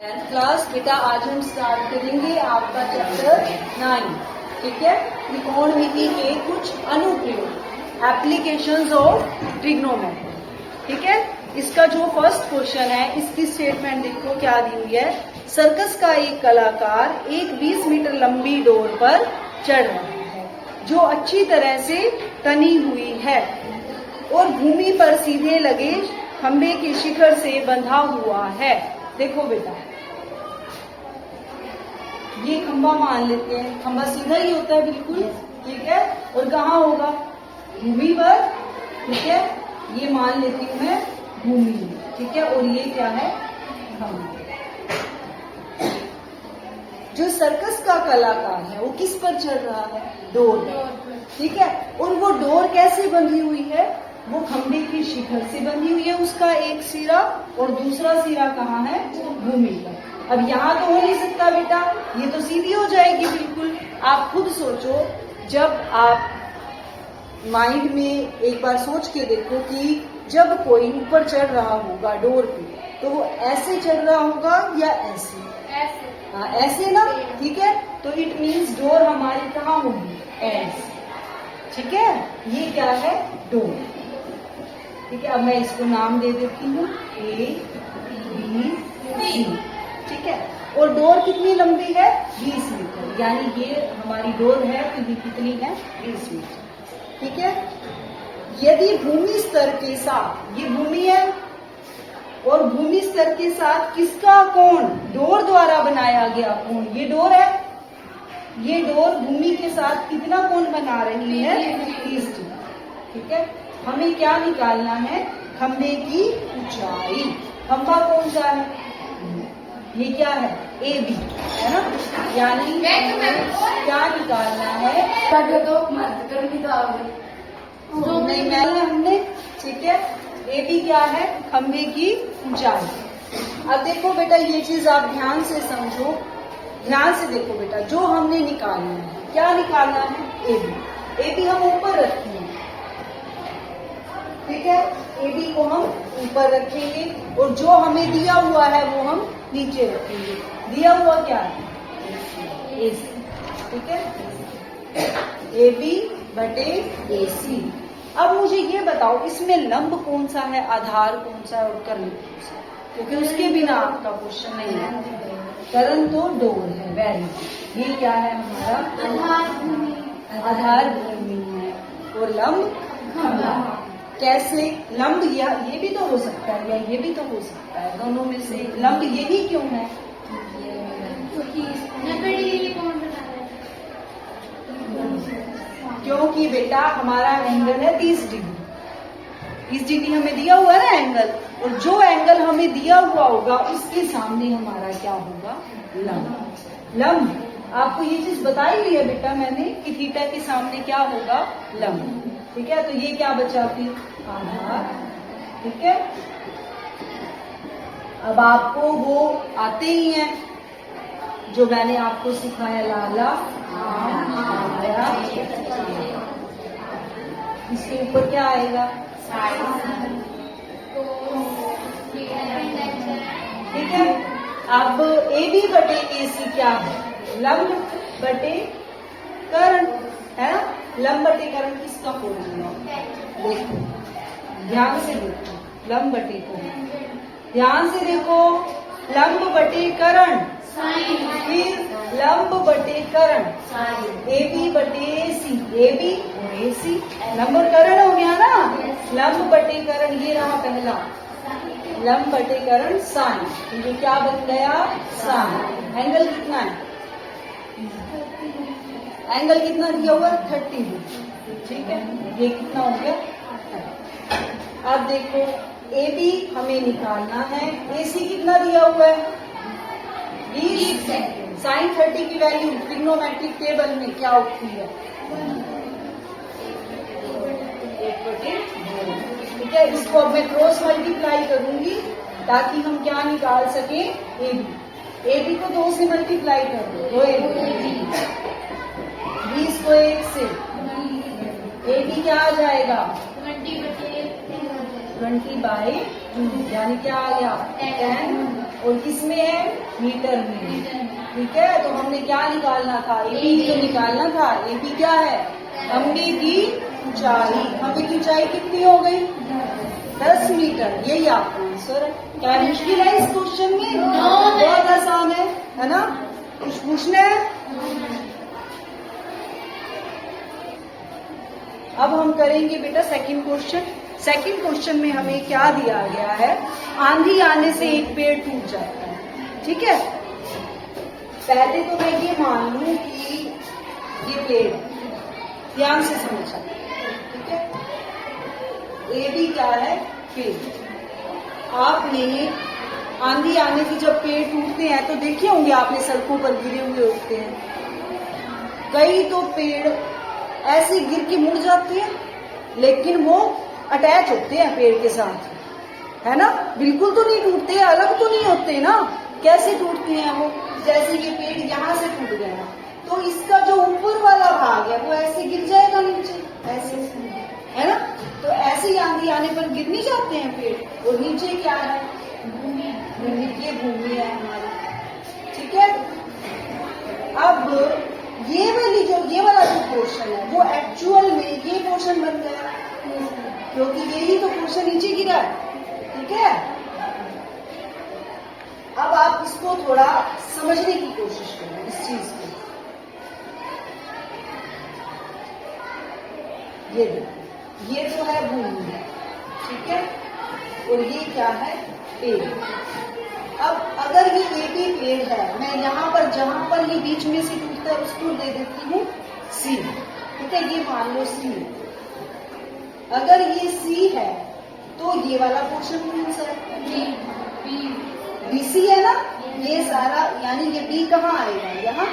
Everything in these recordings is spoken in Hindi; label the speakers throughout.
Speaker 1: 10th क्लास बेटा, आज हम स्टार्ट करेंगे आपका चैप्टर 9। ठीक है, त्रिकोणमिति के कुछ अनुप्रयोग, एप्लीकेशंस ऑफ ट्रिग्नोमेट्री। ठीक है, इसका जो फर्स्ट क्वेश्चन है, इसकी स्टेटमेंट देखो क्या दी हुई है। सर्कस का एक कलाकार एक 20 मीटर लंबी डोर पर चढ़ रहा है जो अच्छी तरह से तनी हुई है और भूमि पर सीधे लगे खंबे के शिखर से बंधा हुआ है। देखो बेटा, ये खंबा मान लेते हैं, खंबा सीधा ही होता है बिल्कुल। ठीक है, और कहाँ होगा? भूमि पर। ठीक है, ये मान लेती हूँ मैं भूमि। ठीक है, और ये क्या है? खंबा। जो सर्कस का कलाकार है वो किस पर चढ़ रहा है? डोर पर। ठीक है, और वो डोर कैसे बंधी हुई है? वो खंबे के शिखर से बंधी हुई है, उसका एक सिरा, और दूसरा सिरा कहाँ है? भूमि पर। अब यहाँ तो हो नहीं सकता बेटा, ये तो सीधी हो जाएगी बिल्कुल। आप खुद सोचो, जब आप माइंड में एक बार सोच के देखो कि जब कोई ऊपर चढ़ रहा होगा डोर पे, तो वो ऐसे चढ़ रहा होगा या ऐसे? हाँ, ऐसे ना। ठीक है, तो इट मीन्स डोर हमारी कहाँ होगी? ऐसे। ठीक है, ये क्या है? डोर। ठीक है, अब मैं इसको नाम दे देती हूँ A, B, C। ठीक है, और डोर कितनी लंबी है? 20 मीटर, यानी ये हमारी डोर है, तो ये कितनी है? 20 मीटर। ठीक है, यदि भूमि स्तर के साथ, ये भूमि है, और भूमि स्तर के साथ किसका कोण? डोर द्वारा बनाया गया कोण। ये डोर है, ये डोर भूमि के साथ कितना कोण बना रही है? 30 डिग्री। ठीक है, हमें क्या निकालना है? खंबे की ऊंचाई। खंबा कौन सा है? ये क्या है? AB है ना, यानी क्या निकालना है? नहीं मैंने हमने। ठीक है, AB क्या है? खंबे की ऊंचाई। अब देखो बेटा, ये चीज आप ध्यान से समझो, ध्यान से देखो बेटा, जो हमने निकालना है, क्या निकालना है? AB हम ऊपर रखेंगे। ठीक है, AB को हम ऊपर रखेंगे, और जो हमें दिया हुआ है वो हम नीचे रखेंगे। दिया हुआ क्या है? AC। ठीक है, AB बटे AC। अब मुझे ये बताओ, इसमें लंब कौन सा है, आधार कौन सा है, और कर्ण कौन सा है? क्योंकि उसके बिना आपका क्वेश्चन नहीं है। कर्ण तो डोर है, वेरी। ये क्या है हमारा? आधार भूमि है, और लंब खंबा। कैसे? लंब ये भी तो हो सकता है, या ये भी तो हो सकता है, दोनों में से लंब यही क्यों है? क्योंकि बेटा हमारा एंगल है 30 डिग्री। 30 डिग्री हमें दिया हुआ है ना एंगल, और जो एंगल हमें दिया हुआ होगा उसके सामने हमारा क्या होगा? लंब। लंब आपको ये चीज बताई हुई है बेटा मैंने कि थीटा के सामने क्या होगा? लंब। ठीक है, तो ये क्या बचा फिर? आधार। ठीक है, अब आपको वो आते ही हैं जो मैंने आपको सिखाया, लाला आया। इसके ऊपर क्या आएगा? ठीक है, अब AB बटे AC क्या है? लंब बटे कर्ण है ना। लंब बटे कर्ण किसका फॉर्मूला? देखो ध्यान से देखो, लंब बटे कर्ण, ध्यान से देखो, लंब बटे कर्ण, फिर लंब बटे कर्ण, AB बटे AC, AB और AC, लंब और कर्ण हो गया ना। लंब बटे कर्ण, ये रहा पहला, लंब बटे कर्ण साइन, तो ये क्या बन गया? साइन। एंगल कितना है? एंगल कितना दिया हुआ है? 30 डिग्री। ठीक है, ये कितना हो गया? अब देखो, AB हमें निकालना है, AC कितना दिया हुआ है? 20 सेकेंड। साइन 30 की वैल्यू ट्रिग्नोमेट्रिक टेबल में क्या होती है? 1/2। ठीक है, इसको अब मैं क्रॉस मल्टीप्लाई करूंगी ताकि हम क्या निकाल सके? AB को 2 से मल्टीप्लाई कर दो, 2 20 को 1 से, AB क्या आ जाएगा? 20/2, यानी क्या आ गया? 10 और किस में है, मीटर में। ठीक है, तो हमने क्या निकालना था, एबी तो निकालना था। एबी क्या है, खंबे की ऊंचाई। खंबे की ऊंचाई कितनी हो गई, 10 मीटर। यही आपका आंसर है। क्या मुश्किल है इस क्वेश्चन में, बहुत आसान है ना। कुछ पूछना है? अब हम करेंगे बेटा सेकंड क्वेश्चन। सेकंड क्वेश्चन में हमें क्या दिया गया है, आंधी आने से एक पेड़ टूट जाता है। ठीक है, पहले तो मैं ये मान लूं कि ये पेड़, ध्यान से समझा। ठीक है, ए भी क्या है, पेड़। आपने आंधी आने से जब पेड़ टूटते हैं तो देखे होंगे आपने, सड़कों पर गिरे हुए होते हैं। कई तो पेड़ ऐसे गिर के मुड़ जाते हैं, लेकिन वो अटैच होते हैं पेड़ के साथ, है ना। बिल्कुल तो नहीं टूटते, अलग तो नहीं होते ना। कैसे टूटते हैं वो, जैसे ये पेड़ यहाँ से टूट गया तो इसका जो ऊपर वाला भाग है वो ऐसे गिर जाएगा नीचे, ऐसे, है ना। तो ऐसे ही आंधी आने पर गिर नहीं जाते हैं पेड़। और नीचे क्या है, भूमि, ये भूमि है हमारी। ठीक है, अब ये वाला जो पोर्शन है वो एक्चुअल में ये पोर्शन बन गया, क्योंकि यही तो पोर्शन नीचे गिरा है। ठीक है, अब आप इसको थोड़ा समझने की कोशिश करें इस चीज को। ये देखो, ये जो है भूमि, ठीक है, और ये क्या है, पेड़। अब अगर ये भी पेड़ है, मैं यहाँ पर जहां पर ये बीच में से टूटता है उसको दे देती हूँ सी। ठीक है, ये मान लो सी। अगर ये सी है तो ये वाला पोर्शन कौन सा है, बीसी है ना। ये सारा यानी ये बी कहाँ आएगा, यहाँ।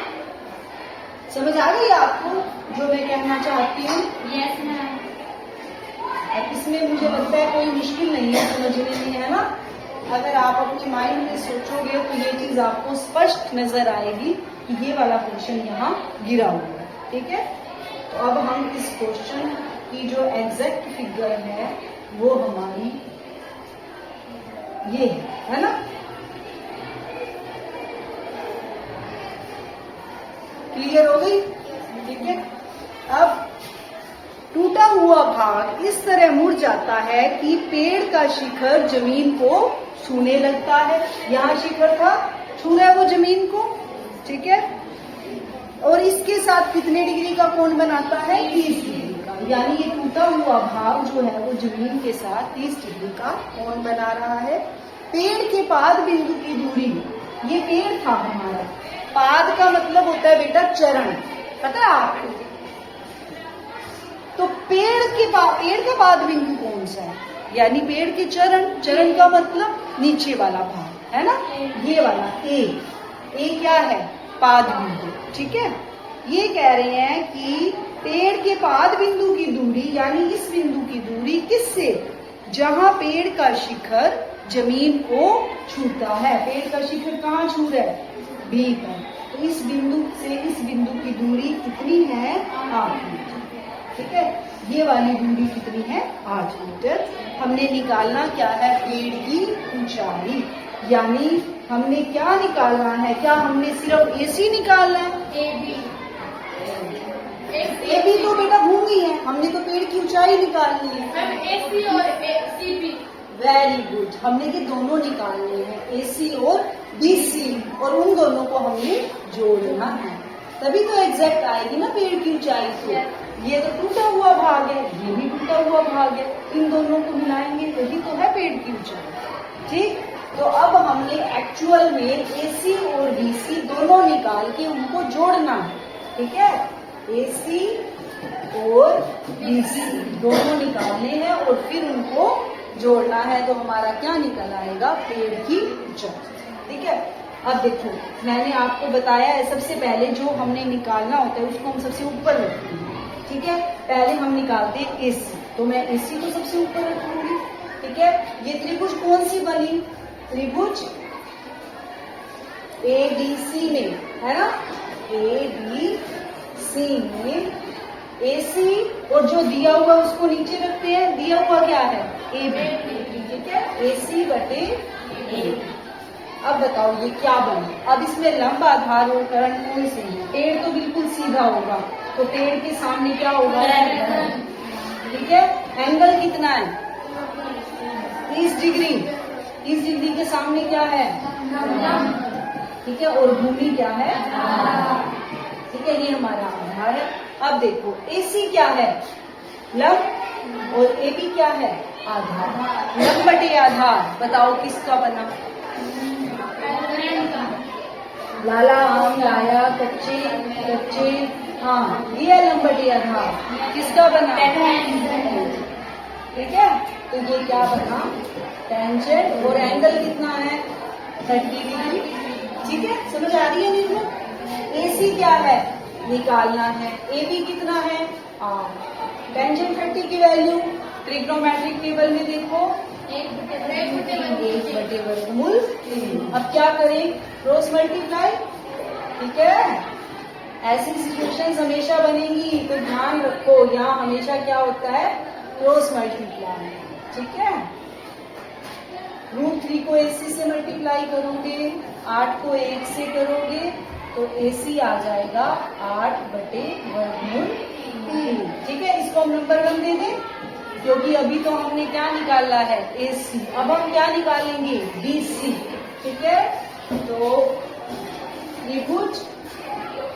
Speaker 1: समझ आ गई आपको जो मैं कहना चाहती हूँ? Yes ma'am. अब इसमें मुझे लगता है कोई मुश्किल नहीं है समझने में, है ना। अगर आप अपने माइंड में सोचोगे तो ये चीज आपको स्पष्ट नजर आएगी कि ये वाला पोर्शन यहाँ गिरा हुआ है। ठीक है, तो अब हम इस क्वेश्चन की जो एग्जैक्ट फिगर है वो हमारी ये है ना। क्लियर हो गई? ठीक है, अब टूटा हुआ भाग इस तरह मुड़ जाता है कि पेड़ का शिखर जमीन को छूने लगता है। यहाँ शिखर था, छू रहा है वो जमीन को। ठीक है, और इसके साथ कितने डिग्री का कोण बनाता है, 30 डिग्री का। यानी ये टूटा हुआ भाग जो है वो जमीन के साथ 30 डिग्री का कोण बना रहा है। पेड़ के पाद बिंदु की दूरी, ये पेड़ था हमारा। पाद का मतलब होता है बेटा चरण, पता है आपको। तो पेड़ का पाद बिंदु कौन सा है, यानी पेड़ के चरण। चरण का मतलब नीचे वाला भाग, है ना, ये वाला ए क्या है, पाद बिंदु। ठीक है, ये कह रहे हैं कि पेड़ के पाद बिंदु की दूरी, यानी इस बिंदु की दूरी किससे, जहां पेड़ का शिखर जमीन को छूता है। पेड़ का शिखर कहाँ छू रहा है, बी पर। तो इस बिंदु से इस बिंदु की दूरी कितनी है, 8 मीटर। ठीक है, ये वाली दूरी कितनी है, 8 मीटर। हमने निकालना क्या है, पेड़ की ऊंचाई। यानी हमने क्या निकालना है, क्या हमने सिर्फ एसी निकालना है, एबी तो बेटा भूमि है, हमने तो पेड़ की ऊंचाई निकालनी है।
Speaker 2: एसी और सीबी,
Speaker 1: वेरी गुड, हमने ये दोनों निकालने हैं, एसी और बीसी, और उन दोनों को हमने जोड़ना है, तभी तो एग्जैक्ट आएगी ना पेड़ की ऊंचाई। तो ये तो टूटा हुआ भाग है, ये भी टूटा हुआ भाग है, इन दोनों को मिलाएंगे यही तो है पेड़ की ऊंचाई। ठीक, तो अब हमने एक्चुअल में एसी और बीसी दोनों निकाल के उनको जोड़ना है। ठीक है, एसी और बीसी दोनों निकालने हैं और फिर उनको जोड़ना है, तो हमारा क्या निकल आएगा, पेड़ की ऊंचाई। ठीक है, अब देखो मैंने आपको बताया है, सबसे पहले जो हमने निकालना होता है उसको हम सबसे ऊपर रखते हैं। ठीक है, पहले हम निकालते हैं एसी, तो मैं एसी को सबसे ऊपर रखूंगी। ठीक है, ये त्रिभुज कौन सी बनी, त्रिभुज एडीसी में, है ना, एडीसी में एसी, और जो दिया हुआ उसको नीचे रखते हैं, दिया हुआ क्या है, एबी। ठीक है, एसी बटे ए। अब बताओ ये क्या बना। अब इसमें लंब, आधार और करण कौन से हैं? पेड़ तो बिल्कुल सीधा होगा, तो पेड़ के सामने क्या होगा? ठीक है। एंगल कितना है? 30 डिग्री। 30 डिग्री के सामने क्या है? ठीक है। और भूमि क्या है? ठीक है, ये हमारा आधार है। अब देखो AC क्या है? लंब, और AB क्या है? आधार। लंब बटे आधार बताओ किसका बना? लाला आम लाया, कच्चे कच्चे आम, ये लंब बटे आधार किसका बना? ठीक है, तो ये क्या बना? टेंजेंट। और एंगल कितना है? 30 डिग्री। ठीक है, समझ आ रही है नहीं? AC क्या है? निकालना है। AB कितना है? टेंजेंट 30 की वैल्यू ट्रिग्नोमेट्रिक टेबल में देखो 1 बटे वर्गमूल 3। अब क्या करें? Cross multiply. ठीक है, ऐसी सिचुएशंस हमेशा बनेंगी, तो ध्यान रखो यहाँ हमेशा क्या होता है? Cross multiply. ठीक है, √3 को AC से मल्टीप्लाई करोगे, 8 को 1 से करोगे, तो AC आ जाएगा 8 बटे वर्गमूल 3। ठीक है, इसको हम नंबर 1 दे दें, क्योंकि अभी तो हमने क्या निकाला है? AC। अब हम क्या निकालेंगे? BC। ठीक है, तो त्रिभुज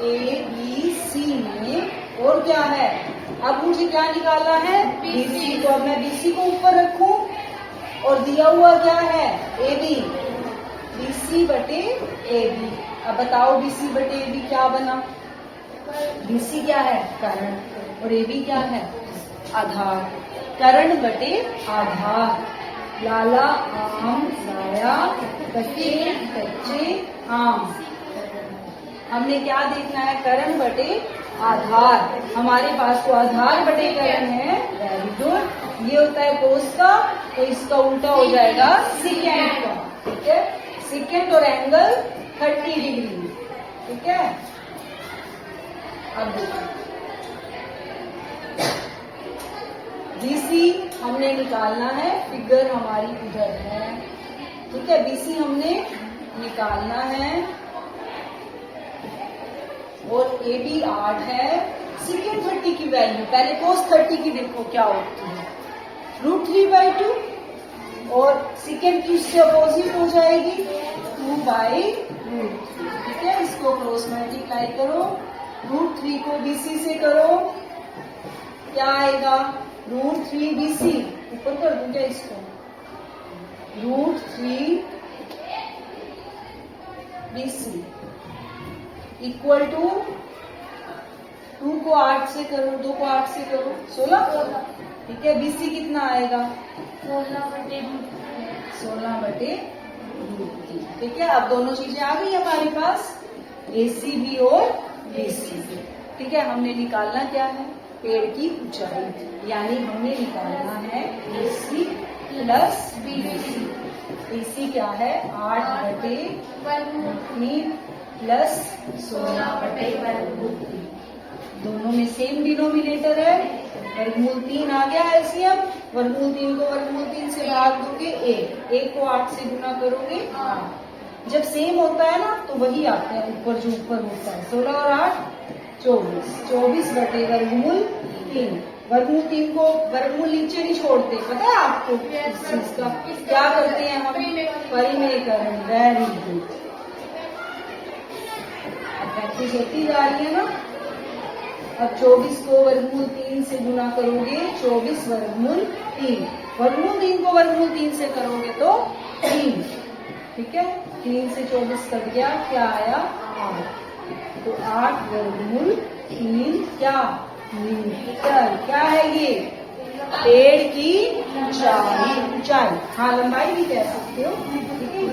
Speaker 1: ABC में और क्या है? अब मुझे क्या निकालना है? BC। तो अब मैं BC को ऊपर रखूं, और दिया हुआ क्या है? AB। BC बटे AB। अब बताओ BC बटे AB क्या बना? BC क्या है? कर्ण, और AB क्या है? आधार। कर्ण बटे आधार। लाला आम लाया, कच्चे कच्चे आम। हमने क्या देखना है? कर्ण बटे आधार। हमारे पास तो आधार बटे कर्ण है। Very good. ये होता है कोस का, तो इसका उल्टा हो जाएगा सेकेंड का। ठीक है, सेकेंड और एंगल 30 डिग्री। ठीक है, अब देखो BC हमने निकालना है, फिगर हमारी इधर है। ठीक है, BC हमने निकालना है, और AB 8 है। सेकेंड 30 की वैल्यू पहले कोस 30 की देखो क्या होती है? √3/2, और सेकेंड की उससे अपोजिट हो जाएगी 2/√3। ठीक है, इसको क्रॉस मल्टीप्लाई करो, √3 को BC से करो, क्या आएगा? √3 BC। ऊपर कर दूं क्या इसको? √3 BC इक्वल टू 2 को 8 से करो, 2 को 8 से करो 16। ठीक है, BC कितना आएगा? 16 बटे √3। ठीक है, अब दोनों चीजें आ गई हमारे पास, AC भी और BC। ठीक है, हमने निकालना क्या है? पेड़ की ऊंचाई, यानी हमने निकालना है AC प्लस BC। AC क्या है? 8 बटे √3 प्लस 16 बटे √3। दोनों में सेम डिनोमिनेटर है, वर्गमूल 3 आ गया है। ऐसे अब वर्गमूल 3 को वर्गमूल 3 से भाग दोगे 1 को 8 से गुना करोगे 8। जब सेम होता है ना तो वही आता है ऊपर, जो ऊपर होता है 16 और 8 24 बटे वर्गमूल 3। वर्गमूल 3 को वर्गमूल नीचे नहीं छोड़ते, पता है आपको इस चीज का? क्या करते हैं हम? परिमेयकरण। Very good. अब प्रैक्टिस होती जा रही है ना। अब 24 को वर्गमूल 3 से गुना करोगे 24 वर्गमूल 3। वर्गमूल 3 को वर्गमूल 3 से करोगे तो 3। ठीक है, 3 से 24 कट गया, क्या आया? 8। तो 8 वर्गमूल 3 क्या? मीटर। क्या है ये? पेड़ की ऊंचाई। हाँ, लंबाई भी कह सकते हो। ठीक है,